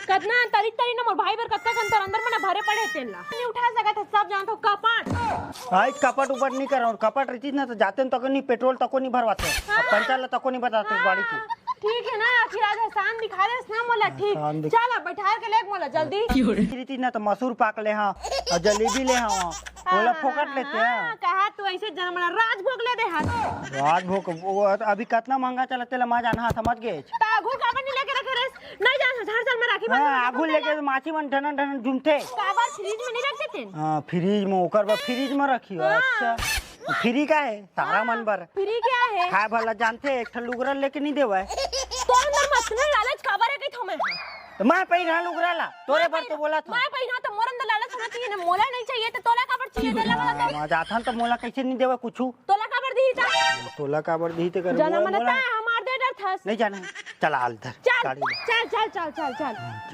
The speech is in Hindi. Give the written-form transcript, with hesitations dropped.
कितना तरी तरी ना मोर भाई बर कत्ता कंतर अंदर में ना भरे पड़े तेल ला नहीं उठा सकत है सब जानत हो कपाट हाय कपट ऊपर नहीं कर और कपट रहती ना तो जाते तको नहीं पेट्रोल तको नहीं भरवाते अब पंचर ला तको नहीं बताते गाड़ी की ठीक है ना आखिर आज एहसान दिखा दे ना मोला ठीक चल अब बैठा के लेक मोला जल्दी रहती ना तो मसूर पाक ले हाँ और जलेबी ले हाँ बोला फोकट लेते हैं कहा तू ऐसे जनमला राजभोग ले दे हाथ राजभोग वो अभी कितना महंगा चला तेला माँ जाना समझ गए आगू काबर नहीं लेके रखे रेस नहीं जान हर साल में राखी हां आगू लेके माछी मन ठनन ठनन झुमते काबर फ्रिज में नहीं रखते थे हां फ्रिज में ओकर बा फ्रिज में रखियो अच्छा फ्री का है तारा मन बर फ्री क्या है खाए भला जानते एक ठन लुगरा लेके नहीं देवे तो अंदर मत ना लालच काबर है कई थोमे तो मैं पहिरा लुगरा ला तोरे पर तो बोला था मैं पहिरा तो मोर अंदर लालच होना चाहिए ना मोला नहीं चाहिए तो तोला काबर चाहिए देला वाला मैं जाथन तो मोला कैसे नहीं देवे कुछु तोला काबर दी था तोला काबर दी ते कर जाना मनता हमार दे डर था नहीं जाना चल आल धर चल चल चल चल चल चल